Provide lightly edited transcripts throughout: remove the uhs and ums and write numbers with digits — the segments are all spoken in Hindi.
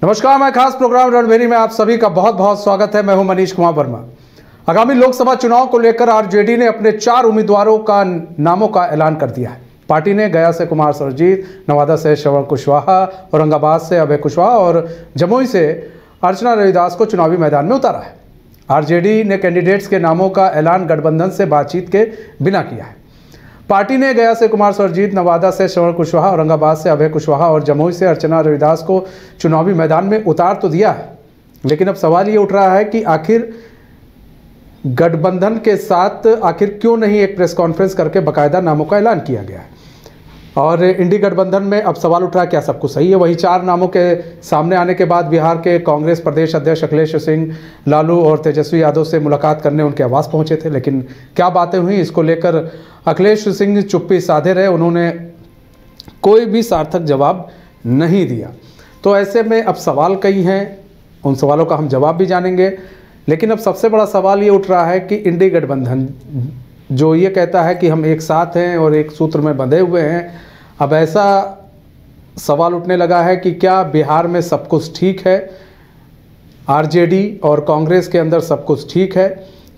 नमस्कार, मैं खास प्रोग्राम रणभेरी में आप सभी का बहुत बहुत स्वागत है। मैं हूं मनीष कुमार वर्मा। आगामी लोकसभा चुनाव को लेकर आरजेडी ने अपने 4 उम्मीदवारों का नामों का ऐलान कर दिया है। पार्टी ने गया से कुमार सर्वजीत, नवादा से श्रवण कुशवाहा, औरंगाबाद से अभय कुशवाहा और जमुई से अर्चना रविदास को चुनावी मैदान में उतारा है। आरजेडी ने कैंडिडेट्स के नामों का ऐलान गठबंधन से बातचीत के बिना किया है। पार्टी ने गया से कुमार सर्वजीत, नवादा से श्रवण कुशवाहा, औरंगाबाद से अभय कुशवाहा और जमुई से अर्चना रविदास को चुनावी मैदान में उतार तो दिया है, लेकिन अब सवाल ये उठ रहा है कि आखिर गठबंधन के साथ क्यों नहीं एक प्रेस कॉन्फ्रेंस करके बाकायदा नामों का ऐलान किया गया है। और इंडी गठबंधन में अब सवाल उठ रहा है क्या सब कुछ सही है। वही 4 नामों के सामने आने के बाद बिहार के कांग्रेस प्रदेश अध्यक्ष अखिलेश सिंह लालू और तेजस्वी यादव से मुलाकात करने उनके आवास पहुंचे थे, लेकिन क्या बातें हुई इसको लेकर अखिलेश सिंह चुप्पी साधे रहे। उन्होंने कोई भी सार्थक जवाब नहीं दिया। तो ऐसे में अब सवाल कई हैं, उन सवालों का हम जवाब भी जानेंगे। लेकिन अब सबसे बड़ा सवाल ये उठ रहा है कि इंडी गठबंधन जो ये कहता है कि हम एक साथ हैं और एक सूत्र में बंधे हुए हैं, अब ऐसा सवाल उठने लगा है कि क्या बिहार में सब कुछ ठीक है, आरजेडी और कांग्रेस के अंदर सब कुछ ठीक है।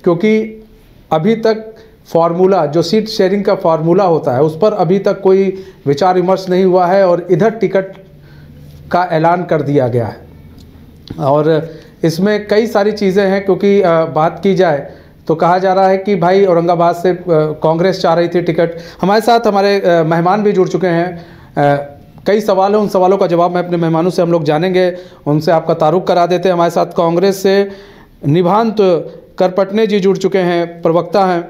क्योंकि अभी तक फार्मूला जो सीट शेयरिंग का फार्मूला होता है उस पर अभी तक कोई विचार विमर्श नहीं हुआ है और इधर टिकट का ऐलान कर दिया गया है। और इसमें कई सारी चीज़ें हैं, क्योंकि बात की जाए तो कहा जा रहा है कि भाई औरंगाबाद से कांग्रेस चाह रही थी टिकट। हमारे साथ हमारे मेहमान भी जुड़ चुके हैं। कई सवाल हैं, उन सवालों का जवाब मैं अपने मेहमानों से हम लोग जानेंगे। उनसे आपका तारुफ करा देते हैं। हमारे साथ कांग्रेस से निभांत करपटने जी जुड़ चुके हैं, प्रवक्ता हैं।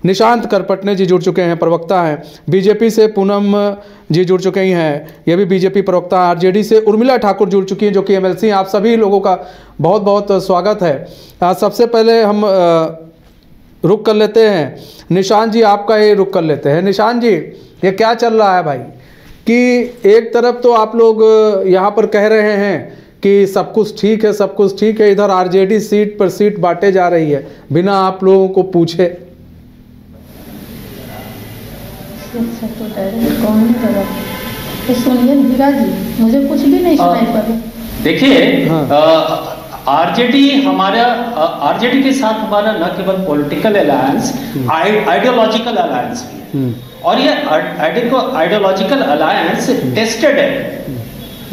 निशांत करपटने जी जुड़ चुके हैं, प्रवक्ता हैं। बीजेपी से पूनम जी जुड़ चुके ही हैं, ये भी बीजेपी प्रवक्ता। आरजेडी से उर्मिला ठाकुर जुड़ चुकी हैं जो कि एमएलसी हैं। आप सभी लोगों का बहुत बहुत स्वागत है। सबसे पहले हम रुक कर लेते हैं निशांत जी, आपका ये रुक कर लेते हैं। निशांत जी, ये क्या चल रहा है भाई कि एक तरफ तो आप लोग यहाँ पर कह रहे हैं कि सब कुछ ठीक है, सब कुछ ठीक है, इधर आरजेडी सीट पर सीट बांटे जा रही है बिना आप लोगों को पूछे। तो डायरेक्ट कौन है तो सुनिए हीरा जी, मुझे कुछ भी नहीं सुनाई पड़ा। देखिए, आरजेडी के साथ हमारा न केवल पॉलिटिकल अलायंस, आइडियोलॉजिकल अलायंस भी है। और ये आइडियोलॉजिकल अलायंस टेस्टेड है।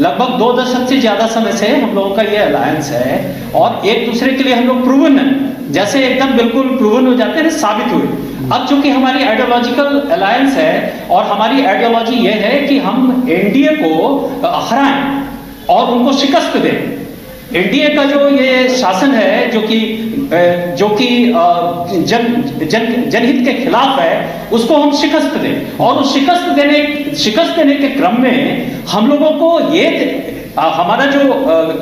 लगभग 2 दशक से ज्यादा समय से हम लोगों का ये अलायंस है और एक दूसरे के लिए हम लोग प्रूवन है, जैसे एकदम बिल्कुल प्रूवन हो जाते हैं, साबित हुए। अब चूंकि हमारी आइडियोलॉजिकल अलायंस है और हमारी आइडियोलॉजी ये है कि हम एनडीए को हराएं और उनको शिकस्त दें। एनडीए का जो ये शासन है जो कि जनहित के खिलाफ है, उसको हम शिकस्त दें। और उस शिकस्त देने के क्रम में हम लोगों को ये हमारा जो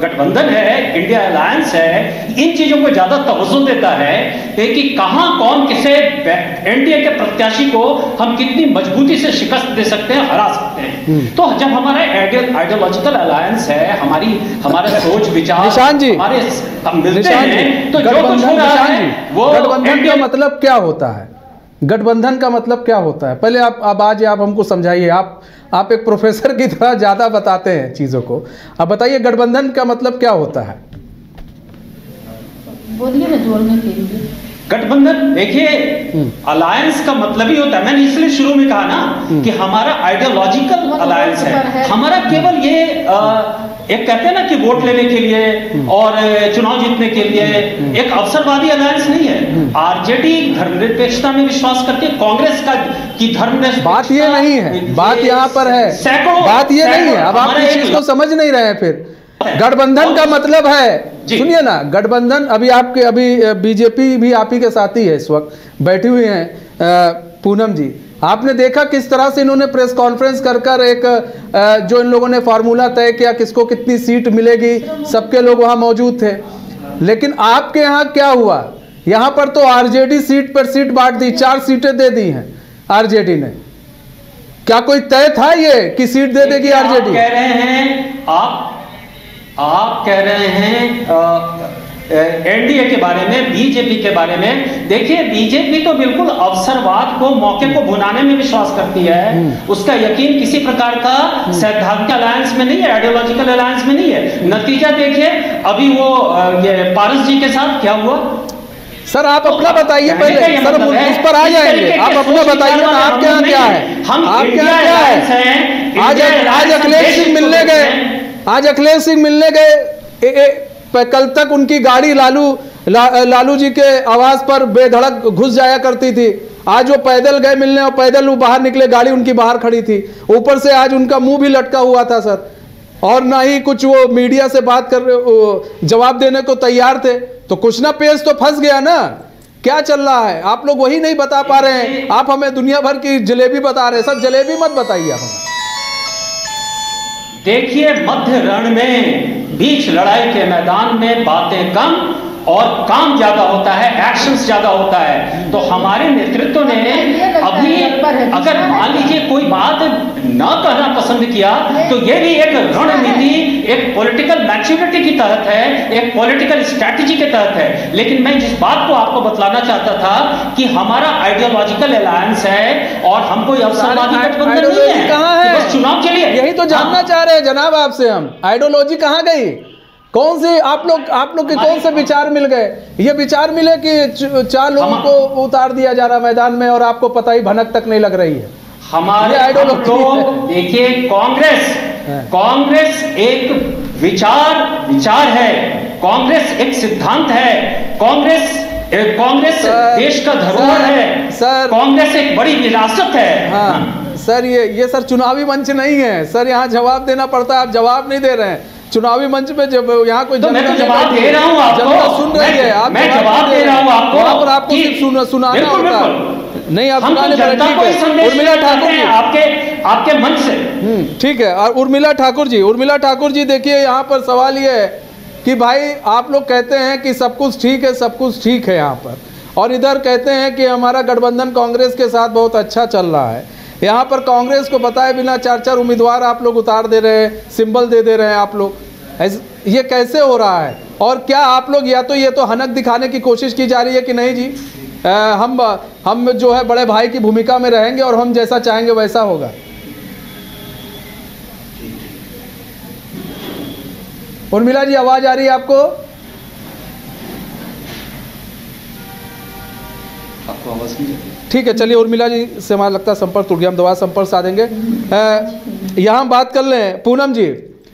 गठबंधन है, इंडिया अलायंस है, इन चीजों को ज्यादा तवज्जो देता है कि कहां कौन किसे एनडीए के प्रत्याशी को हम कितनी मजबूती से शिकस्त दे सकते हैं, हरा सकते हैं। तो जब हमारा आइडियोलॉजिकल अलायंस है, हमारा सोच विचार निशांत जी, हमारे मिलते हैं, तो जो कुछ हो रहा है वो गठबंधन का मतलब क्या होता है? गठबंधन का मतलब क्या होता है? पहले आज आप हमको समझाइए। आप एक प्रोफेसर की तरह ज्यादा बताते हैं चीजों को। अब बताइए गठबंधन का मतलब क्या होता है? बोलिए ना, जोड़ने के लिए। गठबंधन देखिए, अलायंस का मतलब ही होता है, मैंने इसलिए शुरू में कहा ना कि हमारा आइडियोलॉजिकल अलायंस है। हमारा केवल ये एक कहते हैं ना कि वोट लेने के लिए और चुनाव जीतने के लिए एक अवसरवादी अलायंस नहीं है। आरजेडी धर्मनिरपेक्षता में विश्वास करती है, कांग्रेस की धर्मनिरपेक्षता। बात ये नहीं है, बात यहाँ पर है, बात ये नहीं है। अब आप इस चीज को समझ नहीं रहे हैं। फिर गठबंधन का मतलब है, सुनिए ना, गठबंधन अभी बीजेपी भी आप ही के साथ ही है, इस वक्त बैठी हुई हैं पूनम जी। आपने देखा किस तरह से इन्होंने प्रेस कॉन्फ्रेंस कर एक जो इन लोगों ने फार्मूला तय किया, किसको कितनी सीट मिलेगी, सबके लोग वहां मौजूद थे। लेकिन आपके यहाँ क्या हुआ? यहाँ पर तो आरजेडी सीट पर सीट बांट दी, 4 सीटें दे दी हैं आरजेडी ने। क्या कोई तय था ये कि सीट दे देगी आरजेडी? आप कह रहे हैं एनडीए के बारे में, बीजेपी के बारे में। देखिए, बीजेपी तो बिल्कुल अवसरवाद को, मौके को भुनाने में विश्वास करती है। उसका यकीन किसी प्रकार का सैद्धांतिक अलायंस में नहीं है, आइडियोलॉजिकल अलायंस में नहीं है। नतीजा देखिए, अभी वो ये पारस जी के साथ क्या हुआ। सर आप अपना बताइए पहले, सर उस पर आ जाएंगे। आप अपना बताइए ना, आपके यहाँ क्या है, आपके यहाँ क्या है। आज अखिलेश सिंह मिलने गए, आज अखिलेश सिंह मिलने गए, कल तक उनकी गाड़ी लालू जी के आवास पर बेधड़क घुस जाया करती थी। आज वो पैदल गए मिलने और पैदल वो बाहर निकले, गाड़ी उनकी बाहर खड़ी थी। ऊपर से आज उनका मुंह भी लटका हुआ था सर, और ना ही कुछ वो मीडिया से बात कर जवाब देने को तैयार थे। तो कुछ ना पेज तो फंस गया ना, क्या चल रहा है आप लोग वही नहीं बता पा रहे हैं। आप हमें दुनिया भर की जलेबी बता रहे हैं। सर जलेबी मत बताइए आप हमें। देखिए, मध्य रण में, बीच लड़ाई के मैदान में बातें कम और काम ज्यादा होता है, एक्शंस ज्यादा होता है। तो हमारे नेतृत्व ने अभी अगर मान लीजिए कोई बात ना कहना पसंद किया, तो ये भी एक रणनीति, एक पॉलिटिकल मैच्योरिटी की तहत है, एक पॉलिटिकल स्ट्रैटेजी के तहत है। लेकिन मैं जिस बात को आपको बतलाना चाहता था कि हमारा आइडियोलॉजिकल अलायंस है और हम कोई अवसरवादी गठबंधन नहीं है। कहाँ है बस चुनाव के लिए, यही तो जानना चाह रहे हैं जनाब आपसे हम। आइडियोलॉजी कहाँ गई, कौन से आप लोग के कौन से विचार मिल गए। ये विचार मिले कि 4 लोगों को उतार दिया जा रहा मैदान में और आपको पता ही भनक तक नहीं लग रही है। हमारे आइडियोलॉजी देखिए, कांग्रेस एक विचार है, कांग्रेस एक सिद्धांत है, कांग्रेस देश का धरोहर है सर, कांग्रेस एक बड़ी विरासत है। हाँ सर, ये सर चुनावी मंच नहीं है सर, यहाँ जवाब देना पड़ता है। आप जवाब नहीं दे रहे हैं। चुनावी मंच पे जब यहाँ कोई मैं तो जवाब दे रहा हूँ आपको, सुन रही है, आप मैं जवाब दे रहा हूँ आपको, और आपको सिर्फ सुनाना होता है। नहीं आप सुनाने पर ठीक है। उर्मिला ठाकुर जी आपके मंच से ठीक है। और उर्मिला ठाकुर जी देखिए, यहाँ पर सवाल ये है कि भाई आप लोग कहते हैं कि सब कुछ ठीक है, सब कुछ ठीक है यहाँ पर, और इधर कहते हैं कि हमारा गठबंधन कांग्रेस के साथ बहुत अच्छा चल रहा है। यहाँ पर कांग्रेस को बताए बिना 4 उम्मीदवार आप लोग उतार दे रहे हैं, सिंबल दे रहे हैं आप लोग। ये कैसे हो रहा है? और क्या आप लोग या तो ये तो हनक दिखाने की कोशिश की जा रही है कि नहीं जी हम जो है बड़े भाई की भूमिका में रहेंगे और हम जैसा चाहेंगे वैसा होगा। उर्मिला जी आवाज आ रही है आपको? आवाज नहीं? ठीक है, चलिए उर्मिला जी से हमारा लगता है संपर्क टूट गया, हम दोबारा संपर्क साधेंगे। यहाँ बात कर लें, पूनम जी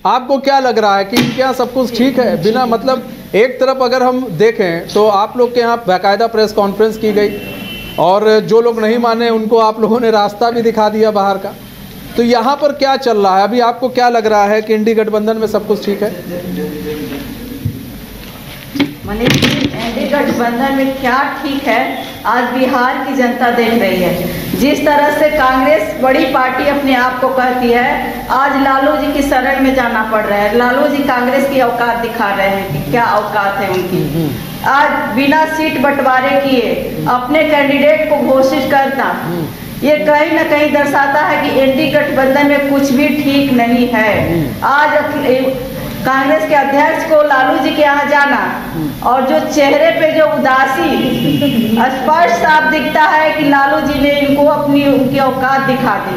आपको क्या लग रहा है कि क्या सब कुछ ठीक है? बिना मतलब एक तरफ अगर हम देखें तो आप लोग के यहाँ बाकायदा प्रेस कॉन्फ्रेंस की गई और जो लोग नहीं माने उनको आप लोगों ने रास्ता भी दिखा दिया बाहर का। तो यहाँ पर क्या चल रहा है अभी? आपको क्या लग रहा है कि इंडी गठबंधन में सब कुछ ठीक है? मनीष जी, एनडीए गठबंधन में क्या ठीक है आज बिहार की जनता देख रही है। जिस तरह से कांग्रेस बड़ी पार्टी अपने आप को कहती है, आज लालू जी की शरण में जाना पड़ रहा है। लालू जी कांग्रेस की औकात दिखा रहे हैं कि क्या औकात है उनकी। आज बिना सीट बंटवारे किए अपने कैंडिडेट को घोषित करना, ये कहीं ना कहीं दर्शाता है कि एनडीए गठबंधन में कुछ भी ठीक नहीं है। आज कांग्रेस के अध्यक्ष को लालू जी के यहाँ जाना और जो चेहरे पे जो उदासी स्पष्ट साफ दिखता है कि लालू जी ने इनको उनकी औकात दिखा दी।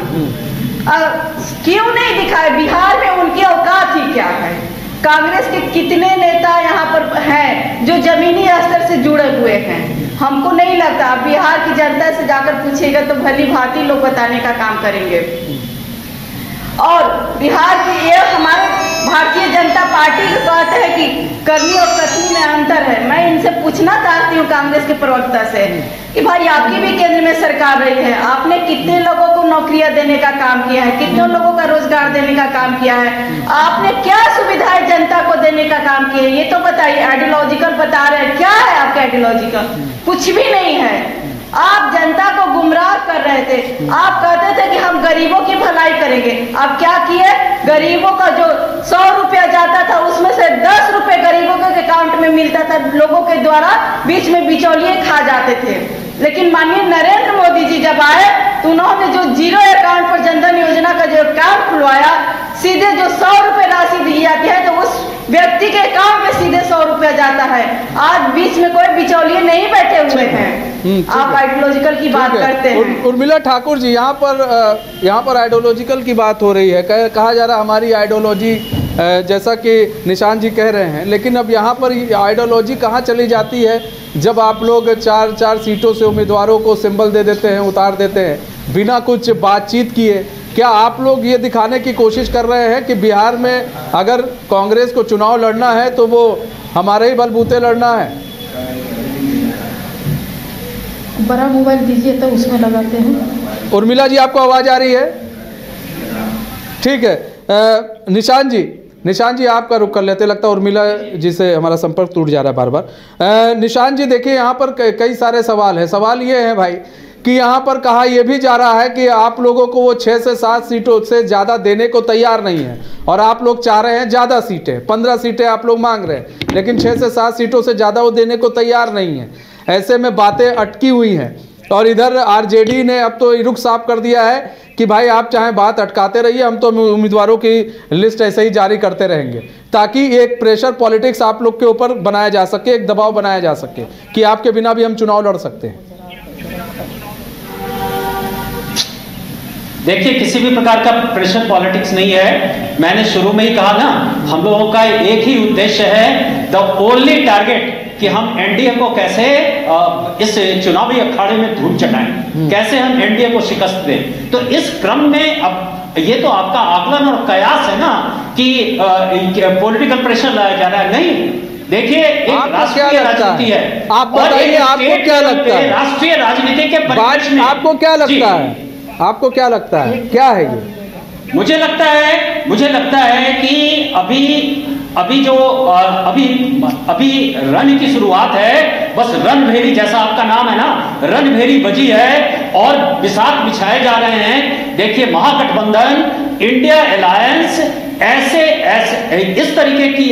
क्यों नहीं दिखाए? बिहार में उनकी औकात ही क्या है? कांग्रेस के कितने नेता यहाँ पर हैं जो जमीनी स्तर से जुड़े हुए हैं? हमको नहीं लगता। बिहार की जनता से जाकर पूछेगा तो भली भांति लोग बताने का काम करेंगे। और बिहार की ये हमारे भारतीय जनता पार्टी को कहते हैं कि करनी और कथनी में अंतर है। मैं इनसे पूछना चाहती हूँ कांग्रेस के प्रवक्ता से कि भाई आपकी भी केंद्र में सरकार रही है, आपने कितने लोगों को नौकरियां देने का काम किया है, कितने लोगों का रोजगार देने का काम किया है, आपने क्या सुविधाएं जनता को देने का काम किया है? ये तो बताइए। आइडियोलॉजिकल बता रहे हैं, क्या है आपका आइडियोलॉजिकल? कुछ भी नहीं है। आप जनता को गुमराह कर रहे थे। आप कहते थे कि हम गरीबों की भलाई करेंगे। आप क्या किए? गरीबों का जो 100 रुपया जाता था उसमें से 10 रुपए गरीबों के अकाउंट में मिलता था, लोगों के द्वारा बीच में बिचौलिए खा जाते थे। लेकिन माननीय नरेंद्र मोदी जी जब आए तो उन्होंने जो 0 अकाउंट पर जनधन योजना का जो अकाउंट खुलवाया, सीधे जो 100 रुपए राशि दी जाती है तो उस व्यक्ति के अकाउंट में सीधे 100 रुपया जाता है। आज बीच में कोई बिचौलिए नहीं बैठे हुए हैं। आप आइडियोलॉजिकल की बात करते हैं। उर्मिला ठाकुर जी, यहाँ पर आइडियोलॉजिकल की बात हो रही है, कहा जा रहा है हमारी आइडियोलॉजी, जैसा कि निशांत जी कह रहे हैं, लेकिन अब यहाँ पर आइडियोलॉजी कहाँ चली जाती है जब आप लोग 4 सीटों से उम्मीदवारों को सिंबल दे देते हैं, उतार देते हैं बिना कुछ बातचीत किए। क्या आप लोग ये दिखाने की कोशिश कर रहे हैं कि बिहार में अगर कांग्रेस को चुनाव लड़ना है तो वो हमारे ही बलबूते लड़ना है? बड़ा मोबाइल दीजिए तो उसमें लगाते हैं। उर्मिला जी, आपको आवाज़ आ रही है? ठीक है। निशांत जी आपका रुख कर लेते, लगता है उर्मिला जी से हमारा संपर्क टूट जा रहा है बार बार। निशांत जी देखिए, यहाँ पर कई सारे सवाल हैं। सवाल ये है भाई कि यहाँ पर कहा यह भी जा रहा है कि आप लोगों को वो 6 से 7 सीटों से ज़्यादा देने को तैयार नहीं है, और आप लोग चाह रहे हैं ज़्यादा सीटें, 15 सीटें आप लोग मांग रहे हैं, लेकिन 6 से 7 सीटों से ज़्यादा वो देने को तैयार नहीं है। ऐसे में बातें अटकी हुई हैं, और इधर आरजेडी ने अब तो रुख साफ कर दिया है कि भाई आप चाहे बात अटकाते रहिए, हम तो उम्मीदवारों की लिस्ट ऐसे ही जारी करते रहेंगे, ताकि एक प्रेशर पॉलिटिक्स आप लोग के ऊपर बनाया जा सके, एक दबाव बनाया जा सके कि आपके बिना भी हम चुनाव लड़ सकते हैं। देखिए, किसी भी प्रकार का प्रेशर पॉलिटिक्स नहीं है। मैंने शुरू में ही कहा ना, हम लोगों का एक ही उद्देश्य है, द ओनली टारगेट, कि हम एनडीए को कैसे इस चुनावी अखाड़े में धूल चटाएं, कैसे हम एनडीए को शिकस्त दें। तो इस क्रम में अब ये तो आपका आकलन और कयास है ना कि पॉलिटिकल प्रेशर लाया जा रहा है। नहीं, देखिए, एक राष्ट्रीय राजनीति है। आप बताइए, आपको क्या लगता है राष्ट्रीय राजनीति के परिप्रेक्ष्य में आपको क्या लगता है? आपको क्या लगता है, क्या है ये? मुझे लगता है कि अभी रण की शुरुआत है। बस रणभेरी, जैसा आपका नाम है ना, रणभेरी बजी है और बिसात बिछाए जा रहे हैं। देखिए, महागठबंधन, इंडिया अलायंस ऐसे इस तरीके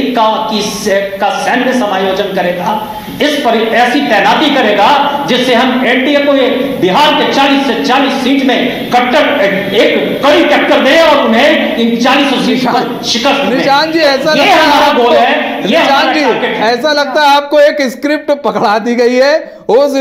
का सैन्य समायोजन करेगा, ऐसी तैनाती करेगा जिससे हम एनडीए को बिहार के 40 से 40 सीट में एक कड़ी टक्कर दें और उन्हें इन 40 सीट पर शिकस्त दें। निशांत जी, ऐसा ये हमारा गोल है। निशांत जी, ऐसा लगता है आपको एक स्क्रिप्ट पकड़ा दी गई है, उस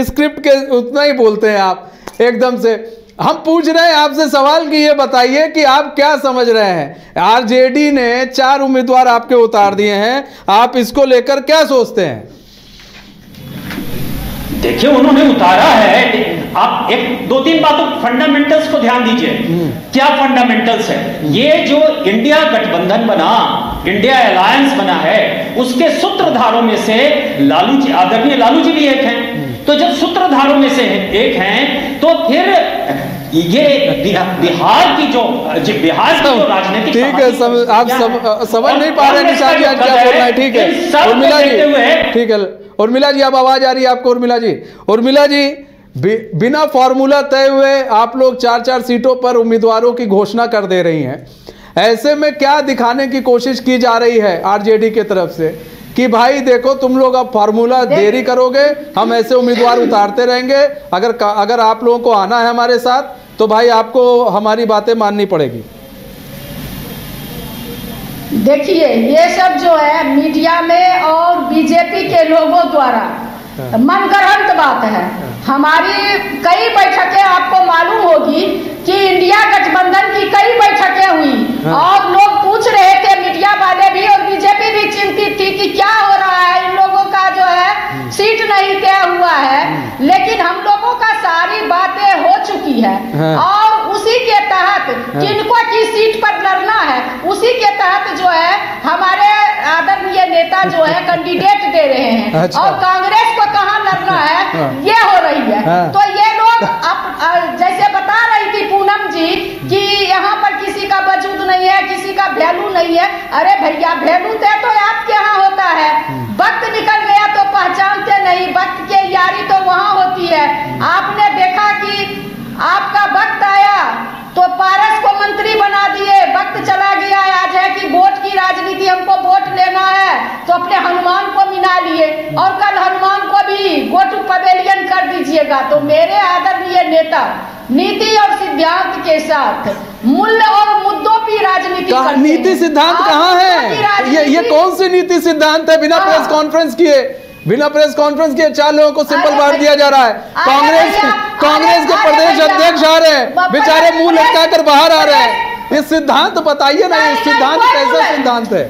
स्क्रिप्ट के उतना ही बोलते हैं आप एकदम से। हम पूछ रहे हैं आपसे सवाल कि ये बताइए कि आप क्या समझ रहे हैं? आरजेडी ने 4 उम्मीदवार आपके उतार दिए हैं, आप इसको लेकर क्या सोचते हैं? देखिए, उन्होंने उतारा है, आप 1-2-3 बातों फंडामेंटल्स को ध्यान दीजिए। क्या फंडामेंटल्स है? ये जो इंडिया गठबंधन बना, इंडिया अलायंस बना है, उसके सूत्रधारों में से लालू जी, आदरणीय लालू जी भी एक हैं। तो जब सूत्रधारों में से एक हैं, तो फिर ये बिहार की जो राजनीतिक, ठीक है, आप समझ नहीं पा रहे निशांत जी आज क्या बोल रहे हैं। ठीक है उर्मिला जी, ठीक है उर्मिला जी, अब आवाज आ रही है आपको? उर्मिला जी, बिना फॉर्मूला तय हुए आप लोग 4 सीटों पर उम्मीदवारों की घोषणा कर दे रही हैं। ऐसे में क्या दिखाने की कोशिश की जा रही है आरजेडी के तरफ से कि भाई देखो, तुम लोग अब फार्मूला देरी करोगे, हम ऐसे उम्मीदवार उतारते रहेंगे, अगर आप लोगों को आना है हमारे साथ तो भाई आपको हमारी बातें माननी पड़ेगी। देखिए, ये सब जो है मीडिया में और बीजेपी के लोगों द्वारा मनगढ़ंत बात है। हमारी कई बैठकें आपको मालूम होगी कि इंडिया गठबंधन की कई बैठकें हुई और लोग पूछ रहे थे, मीडिया वाले भी और बीजेपी भी चिंतित थी कि क्या हो रहा है, इन लोगों का जो है सीट नहीं तय हुआ है। लेकिन हम लोगों का सारी बातें हो चुकी है और उसी के तहत किनको किस सीट पर लड़ना है, उसी के तहत जो है हमारे आदरणीय नेता जो है कैंडिडेट दे रहे हैं। और कांग्रेस को कहाँ लड़ना है ये हो रही है। तो ये लोग जैसे बता रही थी पूनम जी कि यहाँ पर किसी का वजूद नहीं है, किसी का वैल्यू नहीं है। अरे भैया, वैल्यू तो आपके यहाँ होता है, वक्त निकल गया तो पहचानते नहीं, वक्त के यारी तो वहाँ होती है। आपने देखा कि आपका वक्त आया तो पारस को मंत्री बना दिए, वक्त चला गया, आज है कि वोट की राजनीति, हमको वोट लेना है तो अपने हनुमान को मिला लिए और कल हनुमान को भी गो टू पवेलियन कर दीजिएगा। तो मेरे आदरणीय नेता नीति और सिद्धांत के साथ मूल्य और मुद्दों की राजनीति, नीति सिद्धांत कहाँ है? ये कौन सी नीति सिद्धांत है? बिना प्रेस कॉन्फ्रेंस किए 4 लोगों को सिंबल बांट दिया जा रहा है। कांग्रेस के प्रदेश अध्यक्ष आ रहे हैं, बेचारे मुंह लटका कर बाहर आ रहे हैं। ये सिद्धांत बताइए ना, ये सिद्धांत कैसा सिद्धांत है?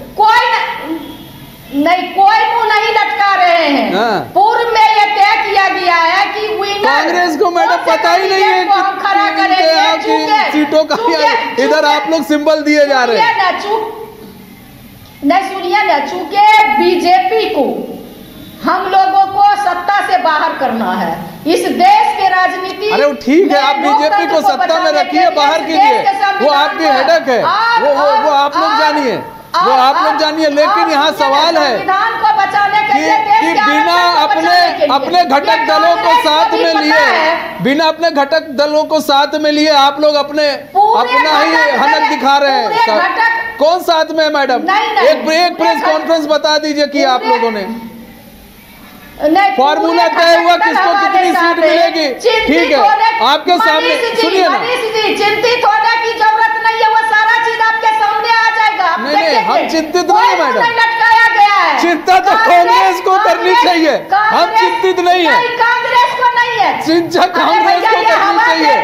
कोई मुंह नहीं लटका रहे हैं। पूर्व में ये तय किया गया है कि कांग्रेस को मैडम पता ही नहीं है कि सीटों का इधर आप लोग सिंबल दिए जा रहे हैं। नहीं सुनिए ना, चूंकि बीजेपी को हम लोगों को सत्ता से बाहर करना है इस देश के राजनीति। अरे ठीक है, आप बीजेपी को सत्ता में रखिए, बाहर कीजिए, वो आपकी हेडेक है, वो आप लोग जानिए, वो आप लोग जानिए। लेकिन यहाँ सवाल है कि बिना अपने घटक दलों को साथ में लिए, बिना अपने घटक दलों को साथ में लिए आप लोग अपना ही हनक दिखा रहे हैं। कौन साथ में है मैडम? एक प्रेस कॉन्फ्रेंस बता दीजिए कि आप लोगों ने फॉर्मूला तय हुआ किसको कितनी सीट मिलेगी। ठीक है, आपके सामने सुनिए ना, चिंतित होने की जरूरत नहीं है, वो सारा चीज आपके सामने आ जाएगा। नहीं, हम चिंतित नहीं है मैडम, लटकाया गया है। चिंता तो कांग्रेस को करनी चाहिए, हम चिंतित नहीं है। कांग्रेस को नहीं है, चिंता कांग्रेस को करनी चाहिए।